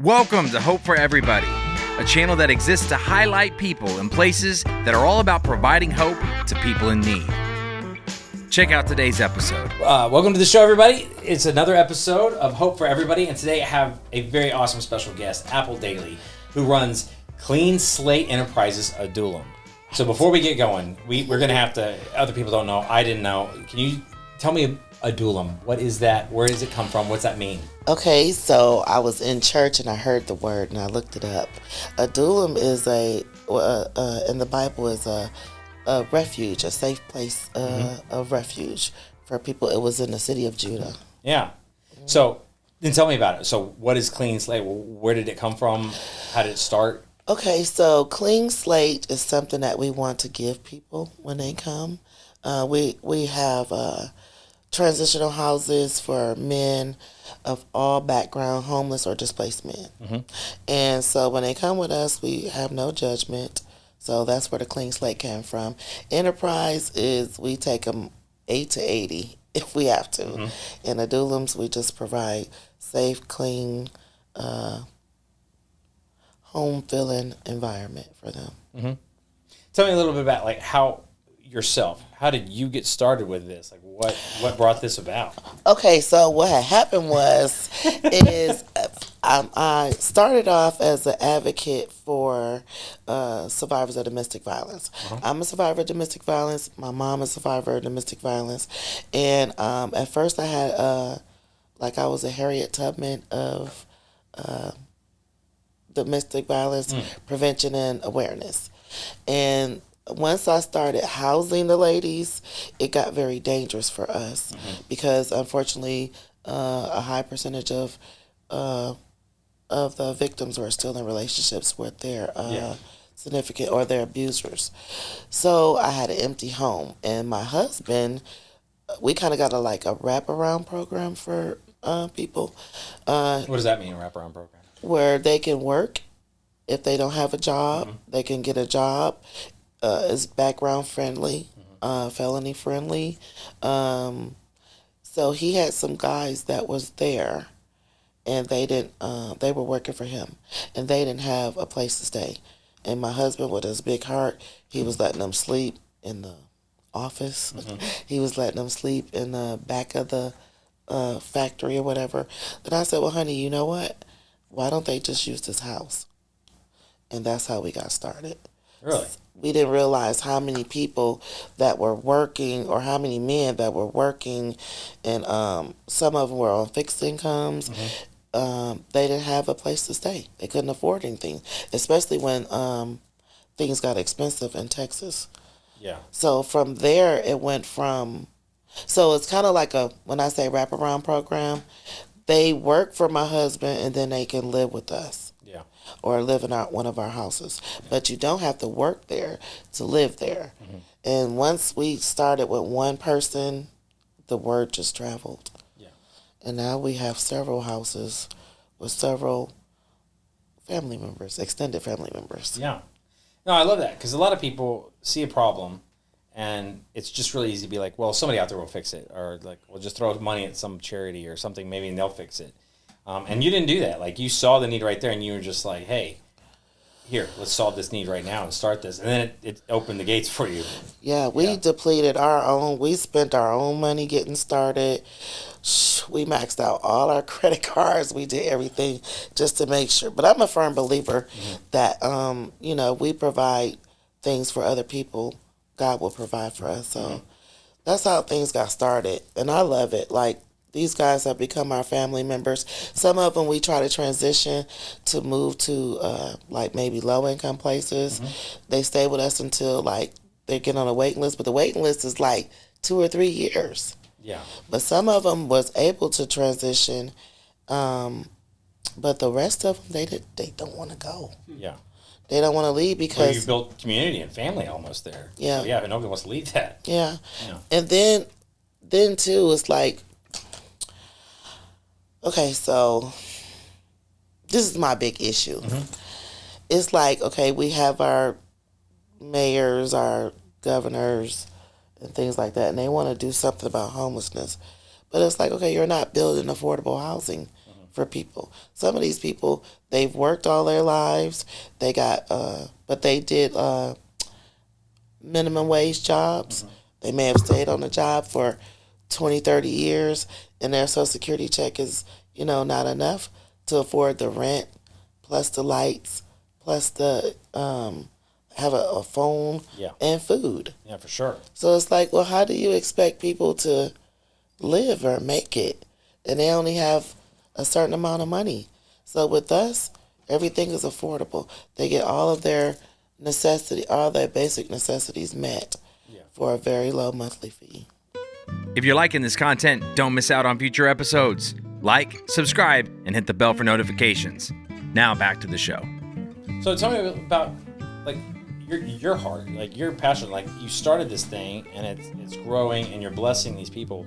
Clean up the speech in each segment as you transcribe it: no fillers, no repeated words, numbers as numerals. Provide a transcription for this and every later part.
Welcome to Hope for Everybody, a channel that exists to highlight people and places that are all about providing hope to people in need. Check out today's episode. Welcome to the show, everybody. It's another episode of Hope for Everybody, and today I have a very awesome special guest, Dailey, who runs Clean Slate Enterprises Adullam. So before we get going, we're going to have to, other people don't know, I didn't know. Can you tell me Adullam? What is that? Where does it come from? What's that mean? Okay, so I was in church and I heard the word and I looked it up. Adullam is in the Bible is a refuge, a safe place of refuge for people. It was in the city of Judah. Yeah. So then tell me about it. So what is Clean Slate? Where did it come from? How did it start? Okay, so Clean Slate is something that we want to give people when they come. We have transitional houses for men of all background, homeless or displaced men. Mm-hmm. And so when they come with us, we have no judgment. So that's where the Clean Slate came from. Enterprise is we take them 8 to 80 if we have to. Mm-hmm. In Adullams, we just provide safe, clean, home-filling environment for them. Mm-hmm. Tell me a little bit about how did you get started with this? What brought this about? Okay, so what had happened was I started off as an advocate for survivors of domestic violence. Uh-huh. I'm a survivor of domestic violence. My mom is a survivor of domestic violence. And at first I had, I was a Harriet Tubman of domestic violence prevention and awareness. And once I started housing the ladies, it got very dangerous for us because, unfortunately, a high percentage of the victims were still in relationships with their significant or their abusers. So I had an empty home, and my husband, we kind of got a wraparound program for people. What does that mean, a wraparound program? Where they can work. If they don't have a job, they can get a job. It's background friendly, felony friendly. So he had some guys that was there, and they didn't. They were working for him, and they didn't have a place to stay. And my husband, with his big heart, he was letting them sleep in the office. He was letting them sleep in the back of the factory or whatever. Then I said, "Well, honey, you know what? Why don't they just use this house?" And that's how we got started. Really? We didn't realize how many people that were working, or how many men that were working, and some of them were on fixed incomes. They didn't have a place to stay. They couldn't afford anything, especially when things got expensive in Texas. Yeah. So from there, it went from... So it's kind of like when I say wraparound program, they work for my husband and then they can live with us. Yeah. Or live in one of our houses. But you don't have to work there to live there. And once we started with one person, the word just traveled. Yeah. And now we have several houses with several family members, extended family members. Yeah. No, I love that, because a lot of people see a problem and it's just really easy to be like, well, somebody out there will fix it, or we'll just throw money at some charity or something maybe and they'll fix it. And you didn't do that. You saw the need right there, and you were just like, hey, here, let's solve this need right now and start this. And then it opened the gates for you. Yeah, we depleted our own. We spent our own money getting started. We maxed out all our credit cards. We did everything just to make sure. But I'm a firm believer that, we provide things for other people. God will provide for us. So that's how things got started. And I love it. These guys have become our family members. Some of them we try to transition to move to maybe low-income places. They stay with us until they get on a waiting list, but the waiting list is 2 or 3 years. Yeah. But some of them was able to transition, but the rest of them they don't want to go. Yeah. They don't want to leave because you built community and family almost there. Yeah. So, yeah, but nobody wants to leave that. Yeah. And then too, it's okay, so this is my big issue. It's we have our mayors, our governors, and things like that, and they want to do something about homelessness. But it's okay, you're not building affordable housing for people. Some of these people, they've worked all their lives. They got, but they did minimum wage jobs. They may have stayed on the job for 20, 30 years, and their Social Security check is, not enough to afford the rent, plus the lights, plus the have a phone and food. Yeah, for sure. So it's like, well, how do you expect people to live or make it? And they only have a certain amount of money. So with us, everything is affordable. They get all of their all their basic necessities met for a very low monthly fee. If you're liking this content, don't miss out on future episodes. Like, subscribe, and hit the bell for notifications. Now back to the show. So tell me about like your heart, like your passion. Like you started this thing and it's growing and you're blessing these people.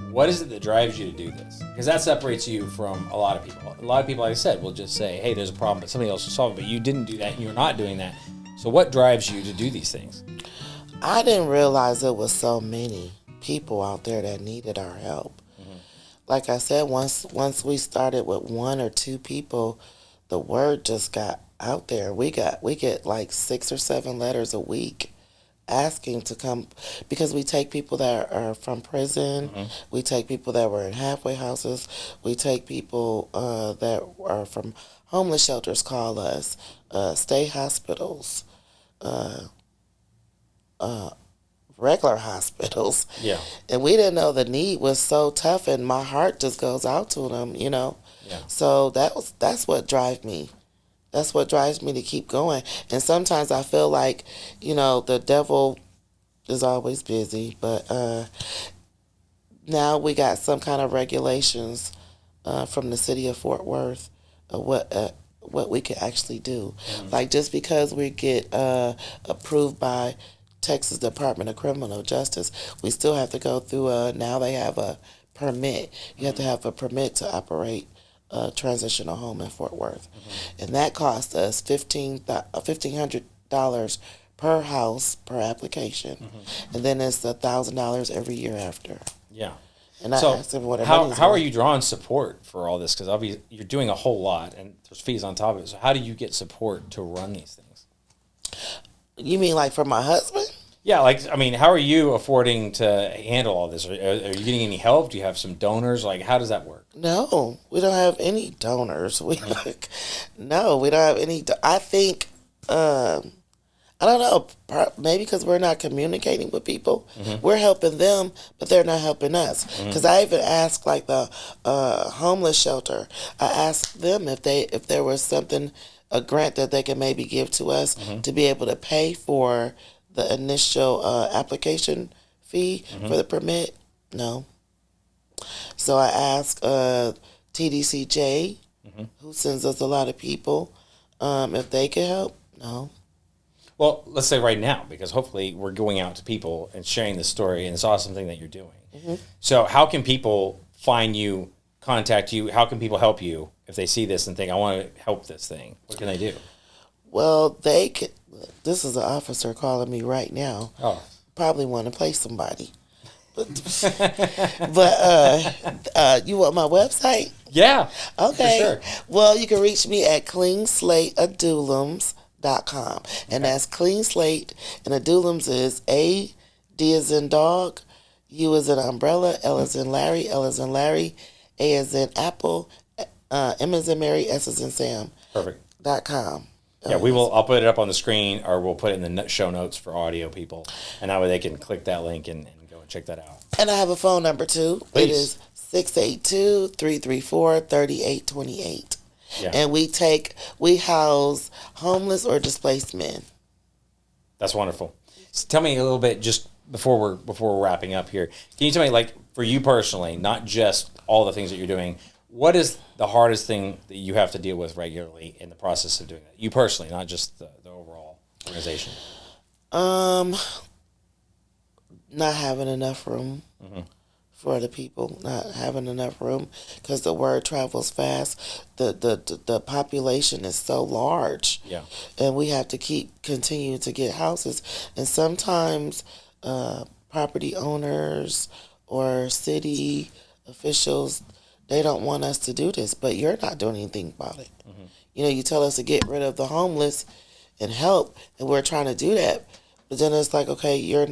What is it that drives you to do this? Because that separates you from a lot of people. A lot of people, like I said, will just say, hey, there's a problem, but somebody else will solve it. But you didn't do that and you're not doing that. So what drives you to do these things? I didn't realize there was so many people out there that needed our help. Like I said, once we started with 1 or 2 people, the word just got out there. We get like 6 or 7 letters a week asking to come, because we take people that are from prison, we take people that were in halfway houses, we take people that are from homeless shelters, call us, state hospitals, regular hospitals. Yeah. And we didn't know the need was so tough, and my heart just goes out to them, Yeah. So that's what drives me. That's what drives me to keep going. And sometimes I feel like, the devil is always busy, but now we got some kind of regulations from the city of Fort Worth of what we can actually do. Like just because we get approved by Texas Department of Criminal Justice, we still have to go through now they have a permit. You have to have a permit to operate a transitional home in Fort Worth. And that cost us $1,500 per house per application. And then it's $1,000 every year after. Yeah. And I asked them what how are you drawing support for all this? Because obviously you're doing a whole lot and there's fees on top of it. So how do you get support to run these things? You mean like from my husband? Yeah, how are you affording to handle all this? Are you getting any help? Do you have some donors? Like, how does that work? No, we don't have any donors. No, we don't have any. I think, I don't know, maybe because we're not communicating with people. We're helping them, but they're not helping us. Because I even asked, like, the homeless shelter, I asked them if there was something, a grant that they could maybe give to us to be able to pay for the initial application fee for the permit. No. So I asked TDCJ, who sends us a lot of people, if they could help. No. Well, let's say right now, because hopefully we're going out to people and sharing this story, and it's an awesome thing that you're doing. So how can people find you, contact you? How can people help you if they see this and think, I want to help this thing? What can they do? Well, they could. This is an officer calling me right now. Oh. Probably want to play somebody. But you want my website? Yeah. Okay. For sure. Well, you can reach me at cleanslateadullams.com. And that's Clean Slate, and Adullams is A, D as in dog, U as in umbrella, L as in Larry, A as in apple, M as in Mary, S as in Sam. Perfect. .com. Yeah, I'll put it up on the screen, or we'll put it in the show notes for audio people, and that way they can click that link and go and check that out. And I have a phone number too. Please. It is 682-334-3828. Yeah. And we house homeless or displaced men. That's wonderful. So tell me a little bit, just before we're wrapping up here. Can you tell me, like, for you personally, not just all the things that you're doing, what is the hardest thing that you have to deal with regularly in the process of doing that? You personally, not just the overall organization. Not having enough room for the people. Not having enough room because the word travels fast. The population is so large. Yeah. And we have to continue to get houses. And sometimes property owners or city officials they don't want us to do this, but you're not doing anything about it. You know, you tell us to get rid of the homeless and help, and we're trying to do that, but then it's like, okay, they're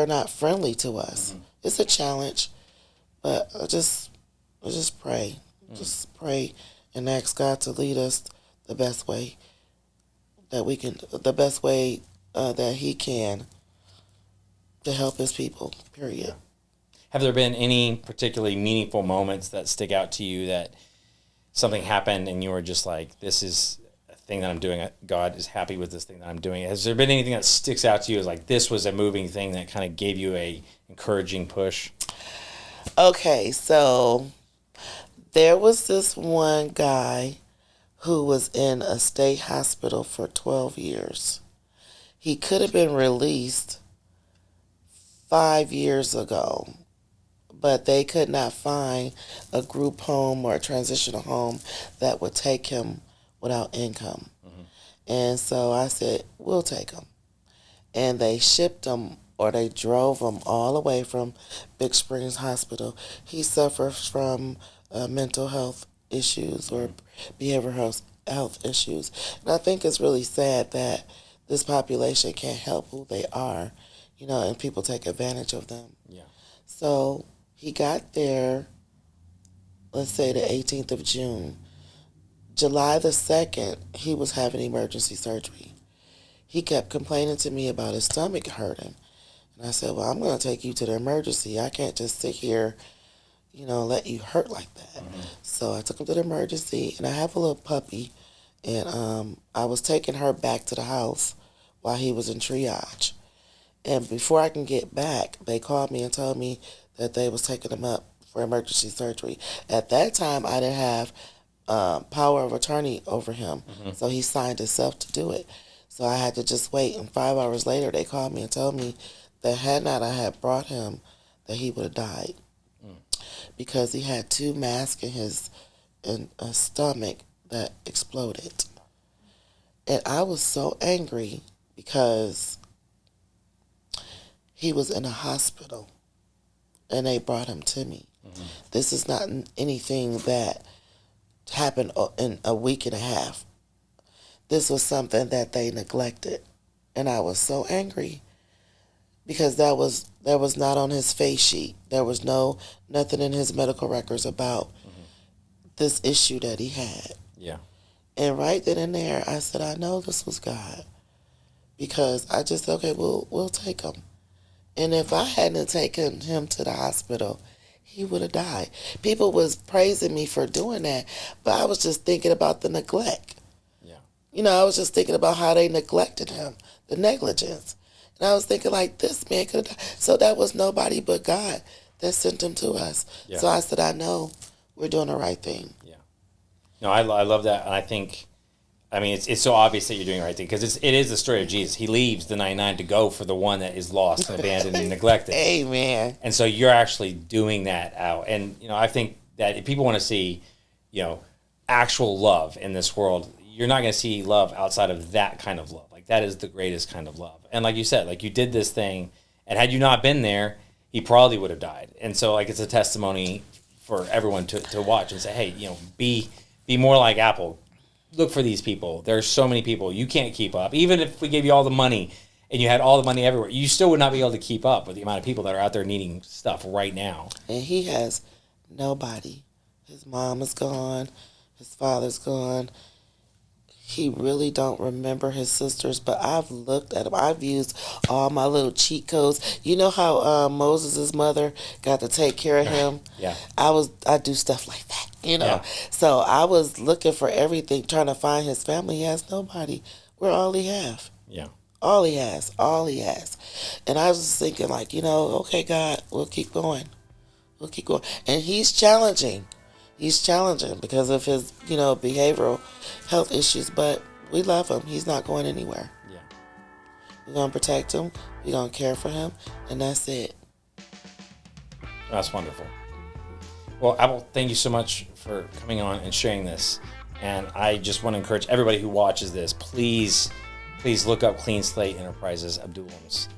not friendly to us. It's a challenge, but I just pray. Just pray and ask God to lead us the best way that we can, that He can, to help His people, period. Have there been any particularly meaningful moments that stick out to you that something happened and you were just like, this is a thing that I'm doing, God is happy with this thing that I'm doing? Has there been anything that sticks out to you as like, this was a moving thing that kind of gave you a encouraging push? Okay, so there was this one guy who was in a state hospital for 12 years. He could have been released 5 years ago, but they could not find a group home or a transitional home that would take him without income. And so I said, we'll take him. And they shipped him, or they drove him all the way from Big Springs Hospital. He suffers from mental health issues or behavioral health issues. And I think it's really sad that this population can't help who they are, you know, and people take advantage of them. Yeah. So he got there, let's say the 18th of June. July the 2nd, he was having emergency surgery. He kept complaining to me about his stomach hurting. And I said, well, I'm going to take you to the emergency. I can't just sit here, you know, let you hurt like that. So I took him to the emergency, and I have a little puppy, and I was taking her back to the house while he was in triage. And before I can get back, they called me and told me that they was taking him up for emergency surgery. At that time, I didn't have power of attorney over him, so he signed himself to do it. So I had to just wait, and 5 hours later, they called me and told me that had not I had brought him, that he would have died. Because he had 2 masks in his stomach that exploded. And I was so angry because he was in a hospital and they brought him to me. This is not anything that happened in a week and a half. This was something that they neglected. And I was so angry because that was not on his face sheet. There was nothing in his medical records about this issue that he had. Yeah. And right then and there, I said, I know this was God, because I just said, okay, we'll take him. And if I hadn't taken him to the hospital, he would have died. People was praising me for doing that, but I was just thinking about the neglect. Yeah. You know, I was just thinking about how they neglected him, the negligence. And I was thinking, like, this man could have died. So that was nobody but God that sent him to us. Yeah. So I said, I know we're doing the right thing. Yeah. No, I love that. And I think, I mean, it's so obvious that you're doing the right thing, because it is the story of Jesus. He leaves the 99 to go for the one that is lost and abandoned and neglected. Amen. And so you're actually doing that out. And, you know, I think that if people want to see, you know, actual love in this world, you're not going to see love outside of that kind of love. Like, that is the greatest kind of love. And like you said, like, you did this thing, and had you not been there, he probably would have died. And so, like, it's a testimony for everyone to watch and say, hey, you know, be more like Apple. Look for these people. There's so many people. You can't keep up. Even if we gave you all the money and you had all the money everywhere, you still would not be able to keep up with the amount of people that are out there needing stuff right now. And he has nobody. His mom is gone. His father's gone. He really don't remember his sisters, but I've looked at him. I've used all my little cheat codes. You know how Moses' mother got to take care of him? Yeah. I do stuff like that, you know. Yeah. So I was looking for everything, trying to find his family. He has nobody. We're all he have. Yeah. All he has. And I was just thinking, like, you know, okay, God, we'll keep going. We'll keep going. And he's challenging. He's challenging because of his, you know, behavioral health issues, but we love him. He's not going anywhere. Yeah. We're going to protect him. We're going to care for him, and that's it. That's wonderful. Well, Apple, thank you so much for coming on and sharing this. And I just want to encourage everybody who watches this, please look up Clean Slate Enterprises, Adullam's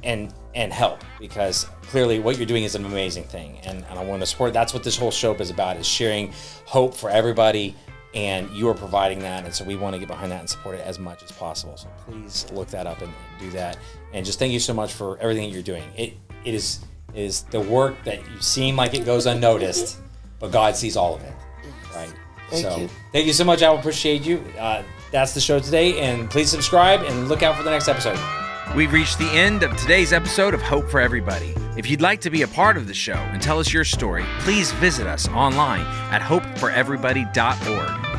and help, because clearly what you're doing is an amazing thing, and I want to support. That's what this whole show is about, is sharing hope for everybody, and you are providing that, and so we want to get behind that and support it as much as possible. So please look that up and do that, and just thank you so much for everything that you're doing. It is the work that you seem like it goes unnoticed, but God sees all of it, right? Thank you so much. I appreciate you. That's the show today, and please subscribe and look out for the next episode. We've reached the end of today's episode of Hope for Everybody. If you'd like to be a part of the show and tell us your story, please visit us online at hopeforeverybody.org.